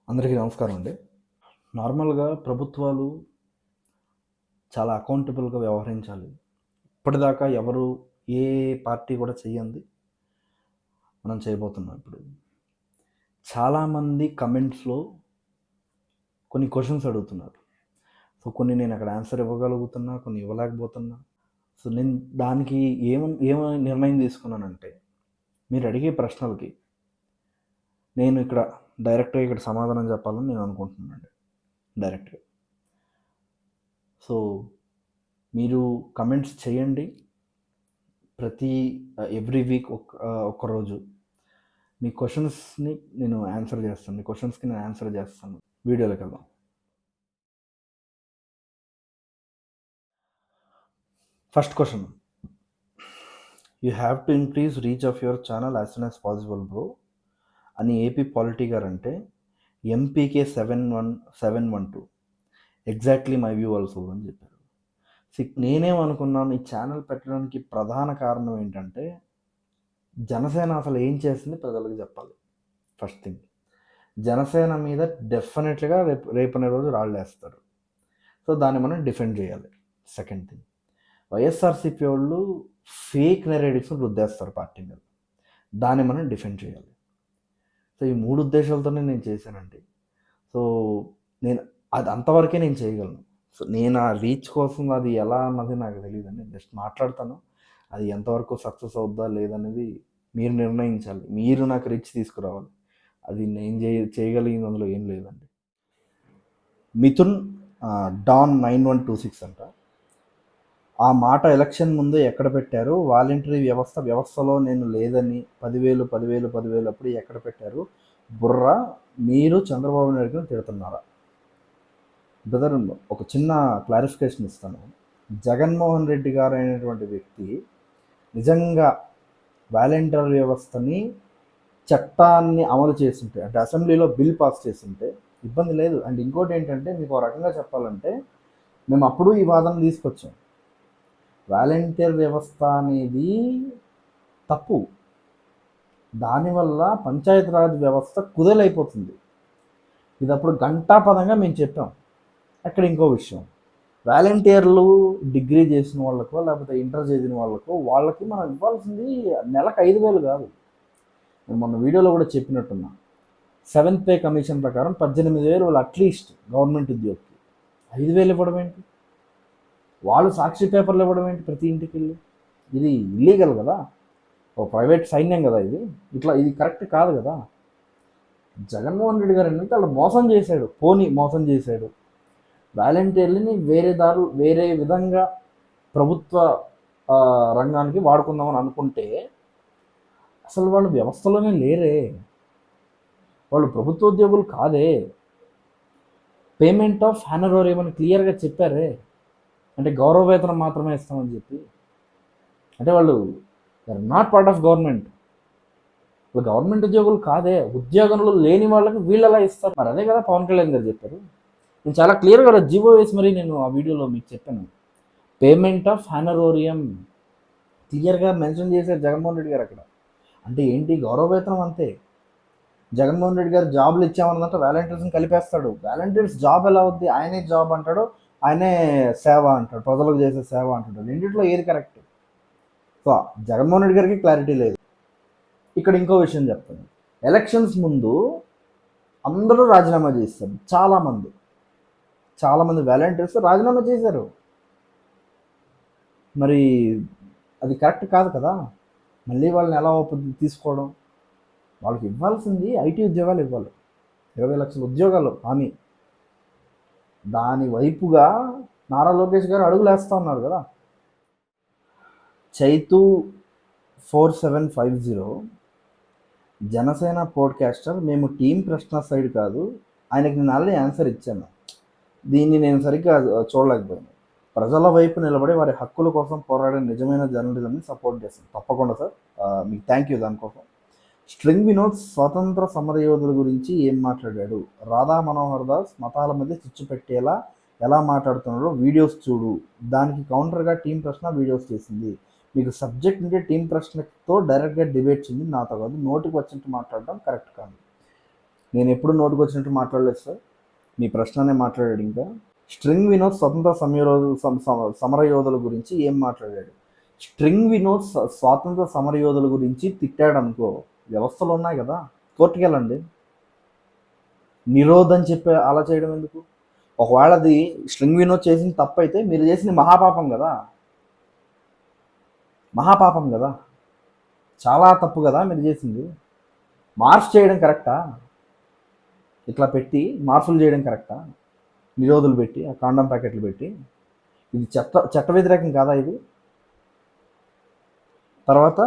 అందరికీ నమస్కారం అండి. నార్మల్‌గా ప్రభుత్వాలు చాలా అకౌంటబుల్‌గా వ్యవహరించాలి. ఇప్పటిదాకా ఎవరు ఏ పార్టీ కూడా చెయ్యంది మనం చేయబోతున్నాం ఇప్పుడు. చాలామంది కమెంట్స్‌లో కొన్ని క్వెషన్స్ అడుగుతున్నారు. సో, కొన్ని నేను అక్కడ ఆన్సర్ ఇవ్వగలుగుతున్నా, కొన్ని ఇవ్వలేకపోతున్నా. సో, నేను దానికి ఏమని నిర్ణయం తీసుకున్నానంటే, మీరు అడిగే ప్రశ్నలకి నేను డైరెక్ట్‌గా ఇక్కడ సమాధానం చెప్పాలని నేను అనుకుంటున్నానండి. డైరెక్ట్‌గా. సో, మీరు కమెంట్స్ చేయండి. ఎవ్రీ వీక్ ఒక్కరోజు మీ క్వెషన్స్‌ని నేను ఆన్సర్ చేస్తాను. మీ క్వెషన్స్‌కి నేను ఆన్సర్ చేస్తాను. వీడియోలోకి వెళ్దాం. First question. You have to increase reach of your channel as soon as possible bro అని ఏపీ పాలిటీ గారు అంటే MPK 712 exactly my view also అని చెప్పారు. నేనేమనుకున్నాను, ఈ ఛానల్ పెట్టడానికి ప్రధాన కారణం ఏంటంటే జనసేన అసలు ఏం చేసింది ప్రజలకు చెప్పాలి. ఫస్ట్ థింగ్, జనసేన మీద డెఫినెట్గా రేపనే రోజు రాళ్ళేస్తారు. సో దాన్ని మనం డిఫెండ్ చేయాలి. సెకండ్ థింగ్, వైఎస్ఆర్సీపీ వాళ్ళు ఫేక్ నెరేటివ్స్ని రుద్దేస్తారు పార్టీ మీద. దాన్ని మనం డిఫెండ్ చేయాలి. సో ఈ 3 ఉద్దేశాలతోనే నేను చేశానండి. సో నేను అది అంతవరకే నేను చేయగలను. సో నేను ఆ రీచ్ కోసం అది ఎలా అన్నది నాకు తెలియదండి. జస్ట్ మాట్లాడతాను. అది ఎంతవరకు సక్సెస్ అవుద్దా లేదనేది మీరు నిర్ణయించాలి. మీరు నాకు రీచ్ తీసుకురావాలి. అది నేను చేయగలిగింది అందులో ఏం లేదండి. మిథున్ డాన్ 9126 అంట. ఆ మాట ఎలక్షన్ ముందు ఎక్కడ పెట్టారు? వాలంటరీ వ్యవస్థలో నేను లేదని 10,000 అప్పుడు ఎక్కడ పెట్టారు? బుర్ర మీరు చంద్రబాబు నాయుడుని తిడుతున్నారా? బ్రదర్, ఒక చిన్న క్లారిఫికేషన్ ఇస్తాను. జగన్మోహన్ రెడ్డి గారు అయినటువంటి వ్యక్తి నిజంగా వాలంటరీ వ్యవస్థని చట్టాన్ని అమలు చేస్తుంటే, అంటే అసెంబ్లీలో బిల్ పాస్ చేస్తుంటే ఇబ్బంది లేదు. అండ్ ఇంకోటి ఏంటంటే, మీకు ఒక రకంగా చెప్పాలంటే మేము అప్పుడు ఈ వాదన తీసుకొచ్చాం. వాలంటీర్ వ్యవస్థ అనేది తప్పు. దానివల్ల పంచాయతీరాజ్ వ్యవస్థ కుదేలైపోతుంది. ఇది అప్పుడు ఘంటాపదంగా మేము చెప్పాం. అక్కడ ఇంకో విషయం, వాలంటీర్లు డిగ్రీ చేసిన వాళ్ళకో లేకపోతే ఇంటర్ చేసిన వాళ్ళకి మనం ఇవ్వాల్సింది నెలకు 5,000 కాదు. నేను మొన్న వీడియోలో కూడా చెప్పినట్టున్నా. 7th పే కమిషన్ ప్రకారం 18,000 వాళ్ళు అట్లీస్ట్ గవర్నమెంట్ ఉద్యోగికి. 5,000 ఇవ్వడం ఏంటి? వాళ్ళు సాక్షి పేపర్లు ఇవ్వడం ఏంటి ప్రతి ఇంటికి వెళ్ళి? ఇది ఇల్లీగల్ కదా. ఓ ప్రైవేట్ సైన్యం కదా ఇది. ఇది కరెక్ట్ కాదు కదా. జగన్మోహన్ రెడ్డి గారు ఏంటంటే వాళ్ళు మోసం చేశాడు. వాలంటీర్లని వేరే విధంగా ప్రభుత్వ రంగానికి వాడుకుందామని అనుకుంటే అసలు వాళ్ళు వ్యవస్థలోనే లేరే. వాళ్ళు ప్రభుత్వ ఉద్యోగులు కాదే. పేమెంట్ ఆఫ్ హానరోరియం అని క్లియర్గా చెప్పారే. అంటే గౌరవ వేతనం మాత్రమే ఇస్తామని చెప్పి. అంటే వాళ్ళు నాట్ పార్ట్ ఆఫ్ గవర్నమెంట్. వాళ్ళు గవర్నమెంట్ ఉద్యోగులు కాదే. ఉద్యోగంలో లేని వాళ్ళకి వీళ్ళలా ఇస్తారు. మరి అదే కదా పవన్ కళ్యాణ్ గారు చెప్పారు. నేను చాలా క్లియర్గా జీవో వేసి మరి నేను ఆ వీడియోలో మీకు చెప్పాను. పేమెంట్ ఆఫ్ హానరోరియం క్లియర్గా మెన్షన్ చేశారు జగన్మోహన్ రెడ్డి గారు అక్కడ. అంటే ఏంటి? గౌరవ వేతనం అంతే. జగన్మోహన్ రెడ్డి గారు జాబ్లు ఇచ్చామన్నదంటే వాలంటీర్స్ని కలిపేస్తాడు. వాలంటీర్స్ జాబ్ ఎలా అవుద్ది? ఆయనే జాబ్ అంటాడు, ఆయనే సేవ అంటాడు, ప్రజలకు చేసే సేవ అంటాడు. రెండింటిలో ఏది కరెక్ట్? సో జగన్మోహన్ రెడ్డి గారికి క్లారిటీ లేదు. ఇక్కడ ఇంకో విషయం చెప్తాను. ఎలక్షన్స్ ముందు అందరూ రాజీనామా చేస్తారు. చాలామంది వాలంటీర్స్ రాజీనామా చేశారు. మరి అది కరెక్ట్ కాదు కదా. మళ్ళీ వాళ్ళని ఎలా తీసుకోవడం? వాళ్ళకి ఇవ్వాల్సింది ఐటీ ఉద్యోగాలు ఇవ్వాలి. 20 లక్షల ఉద్యోగాలు హామీ. దాని వైపుగా నారా లోకేష్ గారు అడుగులు వేస్తూ ఉన్నారు కదా. చైతు 4750 జనసేన పోడ్కాస్టర్, మేము టీం ప్రశ్న సైడ్ కాదు. ఆయనకి నేను ఆల్రెడీ ఆన్సర్ ఇచ్చాను. దీన్ని నేను సరిగ్గా చూడలేకపోయాను. ప్రజల వైపు నిలబడి వారి హక్కుల కోసం పోరాడే నిజమైన జర్నలిజంని సపోర్ట్ చేస్తాను. తప్పకుండా సార్, మీకు థ్యాంక్ యూ దానికోసం. స్ట్రింగ్ వినోద్ స్వతంత్ర సమరయోధుల గురించి ఏం మాట్లాడాడు? రాధా మనోహర్ దాస్ మతాల మధ్య చిచ్చు పెట్టేలా ఎలా మాట్లాడుతున్నారో వీడియోస్ చూడు. దానికి కౌంటర్గా టీం ప్రశ్న వీడియోస్ చేసింది. మీకు సబ్జెక్ట్ ఉంటే టీం ప్రశ్నతో డైరెక్ట్గా డిబేట్ చెంది నాతో కాదు నోటికి వచ్చినట్టు మాట్లాడడం కరెక్ట్ కాదు. నేను ఎప్పుడు నోటుకు వచ్చినట్టు మాట్లాడలేదు సార్. మీ ప్రశ్ననే మాట్లాడాడు. ఇంకా స్ట్రింగ్ వినోద్ స్వతంత్ర సమరయోధుల గురించి ఏం మాట్లాడాడు? స్ట్రింగ్ వినోద్ స్వాతంత్ర సమరయోధుల గురించి తిట్టాడు అనుకో, వ్యవస్థలు ఉన్నాయి కదా, కోర్టుకి వెళ్ళండి. నిరోధం చెప్పి అలా చేయడం ఎందుకు? ఒకవేళ అది స్ట్రింగ్ వినోద్ చేసిన తప్పు అయితే మీరు చేసింది మహాపాపం కదా, మహాపాపం కదా, చాలా తప్పు కదా మీరు చేసింది. మార్క్స్ చేయడం కరెక్టా? ఇట్లా పెట్టి మార్పులు చేయడం కరెక్టా? నిరోధులు పెట్టి, ఆ కాండం ప్యాకెట్లు పెట్టి, ఇది చట్ట వ్యతిరేకం కాదా ఇది? తర్వాత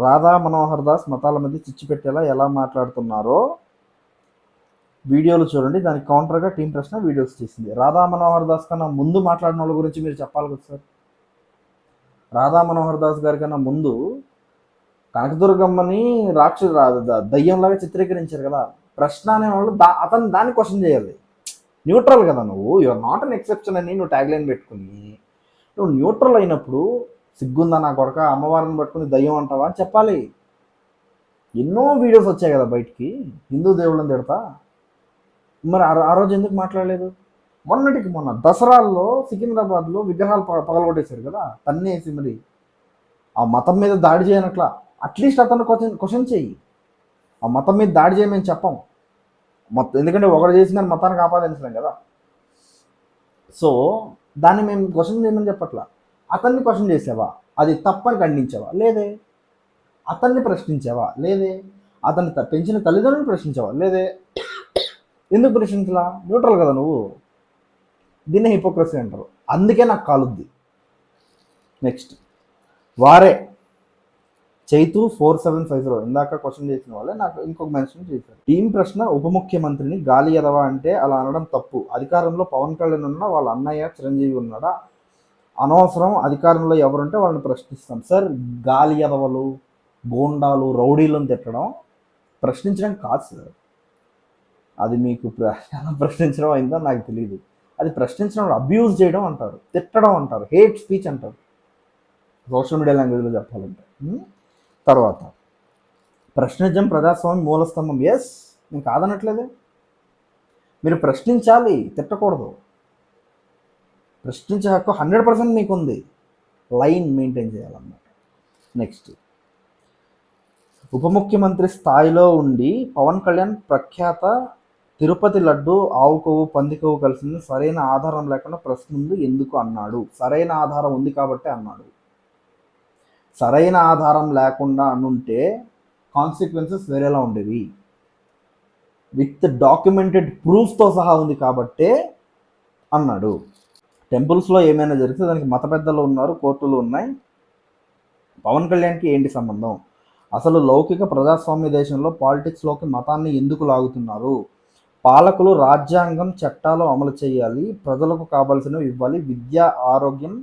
రాధా మనోహర్ దాస్ మతాల మధ్య చిచ్చు పెట్టేలా ఎలా మాట్లాడుతున్నారో వీడియోలు చూడండి. దానికి కౌంటర్గా టీం ప్రశ్న వీడియోస్ చేసింది. రాధా మనోహర్ దాస్ కన్నా ముందు మాట్లాడిన వాళ్ళ గురించి మీరు చెప్పాలి కదా సార్. రాధా మనోహర్ దాస్ గారి కన్నా ముందు కనకదుర్గమ్మని దయ్యంలాగా చిత్రీకరించారు కదా. ప్రశ్న అనేవాళ్ళు అతను దాన్ని క్వశ్చన్ చేయాలి. న్యూట్రల్ కదా నువ్వు, యువర్ నాట్ అన్ ఎక్సెప్షన్ అని నువ్వు ట్యాగ్ లైన్ పెట్టుకుని నువ్వు న్యూట్రల్ అయినప్పుడు సిగ్గుందా నా కొడక అమ్మవారిని పట్టుకుని దయ్యం అంటావా అని చెప్పాలి. ఎన్నో వీడియోస్ వచ్చాయి కదా బయటికి హిందూ దేవుళ్ళని తిడతా. మరి ఆ రోజు ఎందుకు మాట్లాడలేదు? మొన్నటికి మొన్న దసరాల్లో సికింద్రాబాద్లో విగ్రహాలు పగలగొట్టేశారు కదా, తన్నేసి. మరి ఆ మతం మీద దాడి చేయనట్లా అట్లీస్ట్ అతను క్వశ్చన్ చెయ్యి. ఆ మతం మీద దాడి చేయమని చెప్పం, ఎందుకంటే ఒకరు చేసిన మతానికి ఆపాదించలేం కదా. సో దాన్ని మేము క్వశ్చన్ చేయమని చెప్పట్లా. అతన్ని క్వశ్చన్ చేసావా? అది తప్పని ఖండించావా? లేదే. అతన్ని ప్రశ్నించావా? లేదే. అతన్ని పెంచిన తల్లిదండ్రులను ప్రశ్నించావా? లేదే. ఎందుకు ప్రశ్నించలా? న్యూట్రల్ కదా నువ్వు. దీన్నే హిపోక్రసీ అంటారు. అందుకే నాకు కాలుద్ది. నెక్స్ట్ వారే చైతు 4750 ఇందాక క్వశ్చన్ చేసిన వాళ్ళే నాకు ఇంకొక మెన్షన్ చేశారు. టీం ప్రశ్న ఉప ముఖ్యమంత్రిని గాలి ఎదవా అంటే అలా అనడం తప్పు. అధికారంలో పవన్ కళ్యాణ్ ఉన్నా, వాళ్ళ అన్నయ్య చిరంజీవి ఉన్నాడా? అనవసరం. అధికారంలో ఎవరుంటే వాళ్ళని ప్రశ్నిస్తాం. సార్, గాలి ఎదవలు, గోండాలు, రౌడీలను తిట్టడం ప్రశ్నించడం కాదు సార్. అది మీకు ఎలా ప్రశ్నించడం అయిందో నాకు తెలియదు. అది ప్రశ్నించడం అబ్యూజ్ చేయడం అంటారు, తిట్టడం అంటారు, హేట్ స్పీచ్ అంటారు సోషల్ మీడియా లాంగ్వేజ్లో చెప్పాలంటే. తర్వాత ప్రశ్నించడం ప్రజాస్వామ్యం మూలస్తంభం. ఎస్, నేను కాదనట్లేదే. మీరు ప్రశ్నించాలి, తిట్టకూడదు. ప్రశ్నించే హక్కు 100% మీకు ఉంది. లైన్ మెయింటైన్ చేయాలన్నమాట. నెక్స్ట్ ఉప ముఖ్యమంత్రి స్థాయిలో ఉండి పవన్ కళ్యాణ్ ప్రఖ్యాత తిరుపతి లడ్డు ఆవు కొవ్వు పంది కొవ్వు కలిసింది సరైన ఆధారం లేకుండా ప్రెస్ ముందు ఎందుకు అన్నాడు? సరైన ఆధారం ఉంది కాబట్టి అన్నాడు. సరైన ఆధారం లేకుండా అనుంటే కాన్సిక్వెన్సెస్ వేరేలా ఉండేవి. విత్ డాక్యుమెంటెడ్ ప్రూఫ్తో సహా ఉంది కాబట్టే అన్నాడు. టెంపుల్స్లో ఏమైనా జరిగితే దానికి మత పెద్దలు ఉన్నారు, కోర్టులు ఉన్నాయి. పవన్ కళ్యాణ్కి ఏంటి సంబంధం? అసలు లౌకిక ప్రజాస్వామ్య దేశంలో పాలిటిక్స్లోకి మతాన్ని ఎందుకు లాగుతున్నారు? పాలకులు రాజ్యాంగం చట్టాలు అమలు చేయాలి, ప్రజలకు కావాల్సినవి ఇవ్వాలి, విద్య, ఆరోగ్యం,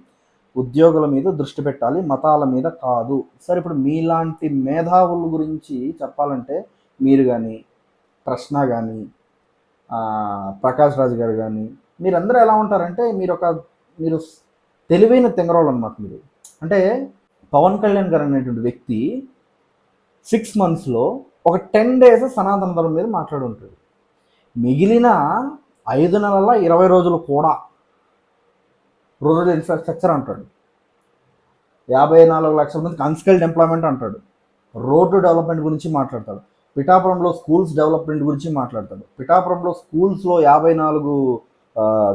ఉద్యోగుల మీద దృష్టి పెట్టాలి, మతాల మీద కాదు. సరే, ఇప్పుడు మీలాంటి మేధావుల గురించి చెప్పాలంటే మీరు కానీ, ప్రశ్న కానీ, ప్రకాష్ రాజ్ గారు కానీ, మీరందరూ ఎలా ఉంటారంటే మీరు తెలివైన తెంగరోళ్ళు అనమాట. మీరు అంటే పవన్ కళ్యాణ్ గారు అనేటువంటి వ్యక్తి 6 monthsలో ఒక 10 days సనాతన ధర్మం మీద మాట్లాడి ఉంటాడు. మిగిలిన 5 నెలల 20 రోజులు కూడా రూరల్ ఇన్ఫ్రాస్ట్రక్చర్ అంటాడు, 54 లక్షల మందికి అన్స్కిల్డ్ ఎంప్లాయ్మెంట్ అంటాడు, రోడ్డు డెవలప్మెంట్ గురించి మాట్లాడతాడు, పిఠాపురంలో స్కూల్స్ డెవలప్మెంట్ గురించి మాట్లాడతాడు. పిఠాపురంలో స్కూల్స్లో 54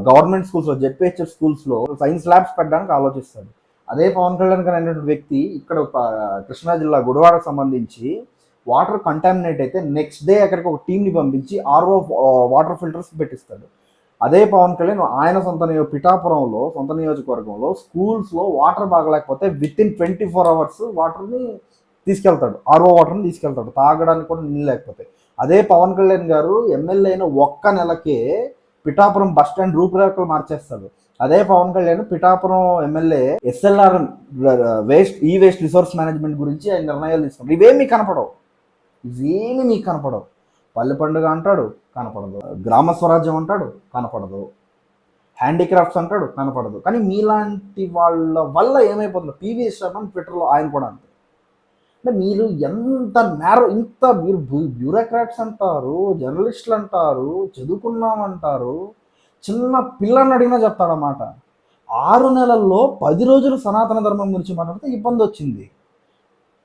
గవర్నమెంట్ స్కూల్స్లో, జెడ్పిహెచ్ఎస్ స్కూల్స్లో సైన్స్ ల్యాబ్స్ పెట్టడానికి ఆలోచిస్తాడు. అదే పవన్ కళ్యాణ్ గారు అనేటువంటి వ్యక్తి ఇక్కడ కృష్ణా జిల్లా గుడివాడకు సంబంధించి వాటర్ కంటామినేట్ అయితే నెక్స్ట్ డే అక్కడికి ఒక టీంని పంపించి ఆర్ఓ వాటర్ ఫిల్టర్స్ పెట్టిస్తాడు. అదే పవన్ కళ్యాణ్ ఆయన పిఠాపురంలో సొంత నియోజకవర్గంలో స్కూల్స్లో వాటర్ బాగలేకపోతే విత్ ఇన్ 24 hours వాటర్ని తీసుకెళ్తాడు, ఆర్ఓ వాటర్ని తీసుకెళ్తాడు, తాగడానికి కూడా నీళ్ళు లేకపోతే. అదే పవన్ కళ్యాణ్ గారు ఎమ్మెల్యే అయిన ఒక్క నెలకే పిఠాపురం బస్ స్టాండ్ రూపురేఖలు మార్చేస్తాడు. అదే Pawan Kalyan Pithapuram MLA SLR waste resource management గురించి ఆయన నిర్ణయాలు తీసుకుంటారు. ఇవేమి మీకు కనపడవు. పల్లె పండుగ అంటాడు, కనపడదు. గ్రామ స్వరాజ్యం అంటాడు, కనపడదు. హ్యాండీక్రాఫ్ట్స్ అంటాడు, కనపడదు. కానీ మీలాంటి వాళ్ళ వల్ల ఏమైపోతుంది? పివి శర్మ ట్విట్టర్లో ఆయన కూడా అంతే. అంటే మీరు ఎంత నేరో, ఇంత మీరు బ్యూరోక్రాట్స్ అంటారు, జర్నలిస్టులు అంటారు, చదువుకున్నామంటారు, చిన్న పిల్లని అడిగినా చెప్తాడన్నమాట. 6 నెలల్లో 10 రోజులు సనాతన ధర్మం గురించి మాట్లాడితే ఇబ్బంది వచ్చింది.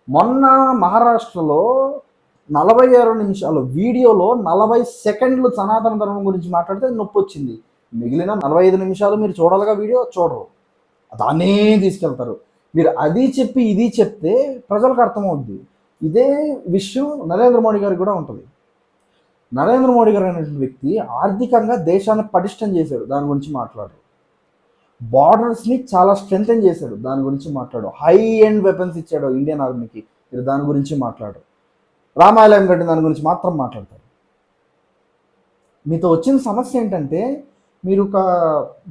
మొన్న మహారాష్ట్రలో 46 నిమిషాలు వీడియోలో 40 సెకండ్లు సనాతన ధర్మం గురించి మాట్లాడితే నొప్పి వచ్చింది. మిగిలిన 45 నిమిషాలు మీరు చూడాలిగా వీడియో, చూడరు. దాన్నే తీసుకెళ్తారు. మీరు అది చెప్పి ఇది చెప్తే ప్రజలకు అర్థమవుద్ది. ఇదే విషయం నరేంద్ర మోడీ గారికి కూడా ఉంటుంది. నరేంద్ర మోడీ గారు అనేటువంటి వ్యక్తి ఆర్థికంగా దేశాన్ని పటిష్టం చేశాడు, దాని గురించి మాట్లాడరు. బార్డర్స్ని చాలా స్ట్రెంథెన్ చేశాడు, దాని గురించి మాట్లాడు. హై ఎండ్ వెపన్స్ ఇచ్చాడు ఇండియన్ ఆర్మీకి, మీరు దాని గురించి మాట్లాడు. రామాలయం కట్టిన దాని గురించి మాత్రం మాట్లాడతారు. మీతో వచ్చిన సమస్య ఏంటంటే మీరు ఒక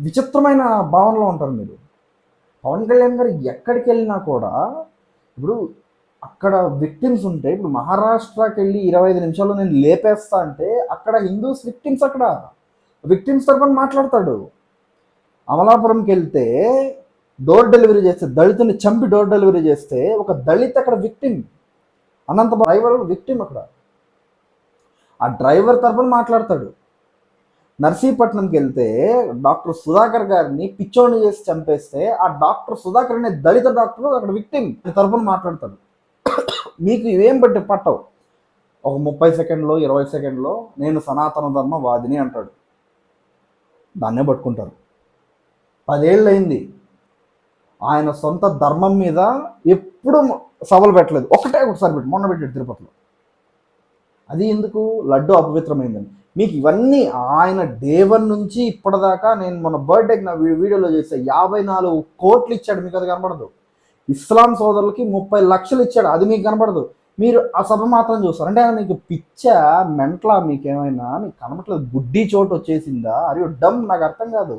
విచిత్రమైన భావనలో ఉంటారు. మీరు పవన్ కళ్యాణ్ గారు ఎక్కడికి వెళ్ళినా కూడా, ఇప్పుడు అక్కడ విక్టిమ్స్ ఉంటే, ఇప్పుడు మహారాష్ట్రకి వెళ్ళి 25 నిమిషాల్లో నేను లేపేస్తా అంటే అక్కడ హిందూస్ విక్టిమ్స్, అక్కడ విక్టిమ్స్ తరపున మాట్లాడతాడు. అమలాపురంకి వెళ్తే డోర్ డెలివరీ చేస్తే, దళితుని చంపి డోర్ డెలివరీ చేస్తే ఒక దళిత్ అక్కడ విక్టిమ్, అనంత డ్రైవర్ విక్టిమ్. అక్కడ ఆ డ్రైవర్ తరపున మాట్లాడతాడు. నర్సీపట్నంకి వెళ్తే డాక్టర్ సుధాకర్ గారిని పిచ్చోని చేసి చంపేస్తే ఆ డాక్టర్ సుధాకర్ అనే దళిత డాక్టర్ అక్కడ విక్టిమ్ తరపున మాట్లాడతాడు. మీకు ఇవేం బట్టి పట్టవు. ఒక 30 సెకండ్లో 20 సెకండ్లో నేను సనాతన ధర్మ వాదిని అంటాడు, దాన్నే పట్టుకుంటారు. 10 ఏళ్ళు అయింది, ఆయన సొంత ధర్మం మీద ఎప్పుడు సభలు పెట్టలేదు. ఒకసారి పెట్టి మొన్న పెట్టాడు తిరుపతిలో. అది ఎందుకు? లడ్డు అపవిత్రమైందని. మీకు ఇవన్నీ ఆయన డే 1 నుంచి ఇప్పటిదాకా, నేను మొన్న బర్త్డేకి నా వీడియోలో చేస్తే 54 కోట్లు ఇచ్చాడు, మీకు అది కనపడదు. ఇస్లాం సోదరులకి 30 లక్షలు ఇచ్చాడు, అది మీకు కనపడదు. మీరు ఆ సభ మాత్రం చూస్తారు. అంటే మీకు పిచ్చా మెంట్లా, మీకేమైనా మీకు కనపట్లేదు? గుడ్డి చోటు వచ్చేసిందా? అరే డమ్, నాకు అర్థం కాదు.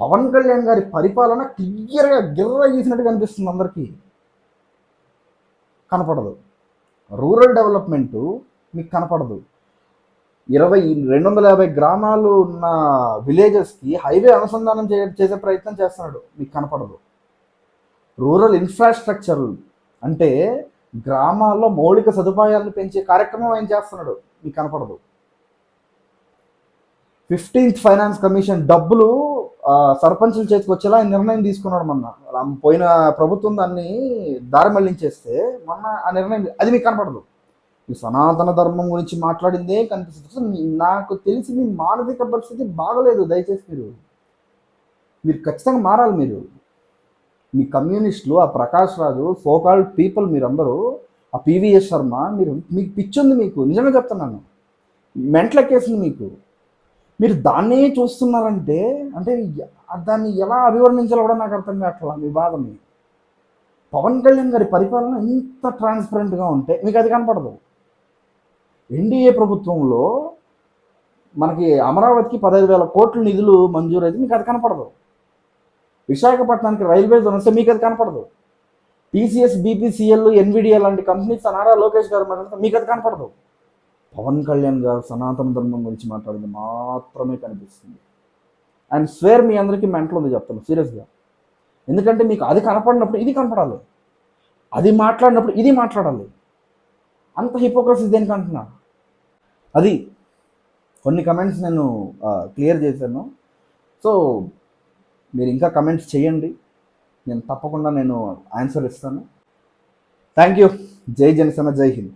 పవన్ కళ్యాణ్ గారి పరిపాలన క్లియర్గా గిర్ర గీసినట్టు కనిపిస్తుంది, అందరికీ కనపడదు. రూరల్ డెవలప్మెంటు మీకు కనపడదు. 250 గ్రామాలు ఉన్న విలేజెస్కి హైవే అనుసంధానం చేసే ప్రయత్నం చేస్తున్నాడు, మీకు కనపడదు. రూరల్ ఇన్ఫ్రాస్ట్రక్చర్ అంటే గ్రామాల్లో మౌలిక సదుపాయాలను పెంచే కార్యక్రమం ఆయన చేస్తున్నాడు, మీకు కనపడదు. 15th ఫైనాన్స్ కమిషన్ డబ్బులు సర్పంచుల చేతికి వచ్చేలా ఆయన నిర్ణయం తీసుకున్నాడు మొన్న. పోయిన ప్రభుత్వం దాన్ని దారి మళ్లించేస్తే మొన్న ఆ నిర్ణయం, అది మీకు కనపడదు. ఈ సనాతన ధర్మం గురించి మాట్లాడిందే కనిపిస్తుంది. నాకు తెలిసి మీ మానసిక పరిస్థితి బాగలేదు. దయచేసి మీరు ఖచ్చితంగా మారాలి. మీరు మీ కమ్యూనిస్టులు, ఆ ప్రకాష్ రాజు, సోకాల్డ్ పీపుల్, మీరందరూ, ఆ పివిఎస్ శర్మ, మీకు పిచ్చుంది. మీకు నిజంగా చెప్తున్నాను, మెంట్లెక్కేసింది మీకు. మీరు దాన్నే చూస్తున్నారంటే అంటే దాన్ని ఎలా అభివర్ణించాలో కూడా నాకు అర్థం కావట్లా మీ బాధని. పవన్ కళ్యాణ్ గారి పరిపాలన ఇంత ట్రాన్స్పరెంట్గా ఉంటే మీకు అది కనపడదు. ఎన్డీఏ ప్రభుత్వంలో మనకి అమరావతికి 15,000 కోట్ల నిధులు మంజూరైతే మీకు అది కనపడదు. విశాఖపట్నానికి రైల్వే జోన్ వస్తే మీకు అది కనపడదు. టీసీఎస్, బీపీసీఎల్, ఎన్విడిఏ లాంటి కంపెనీస్ నారా లోకేష్ గారు మాట్లాడితే మీకు అది కనపడదు. పవన్ కళ్యాణ్ గారు సనాతన ధర్మం గురించి మాట్లాడింది మాత్రమే కనిపిస్తుంది. అండ్ స్వేర్ మీ అందరికీ మెంటల్ ఉంది చెప్తాను సీరియస్గా. ఎందుకంటే మీకు అది కనపడినప్పుడు ఇది కనపడాలి, అది మాట్లాడినప్పుడు ఇది మాట్లాడాలి. అంత హిపోక్రసీ దేనికి అంటున్నా? అది కొన్ని కమెంట్స్ నేను క్లియర్ చేశాను. సో మీరు ఇంకా కమెంట్స్ చేయండి, నేను తప్పకుండా ఆన్సర్ ఇస్తాను. Thank you. జై జనసేన, జై హింద్.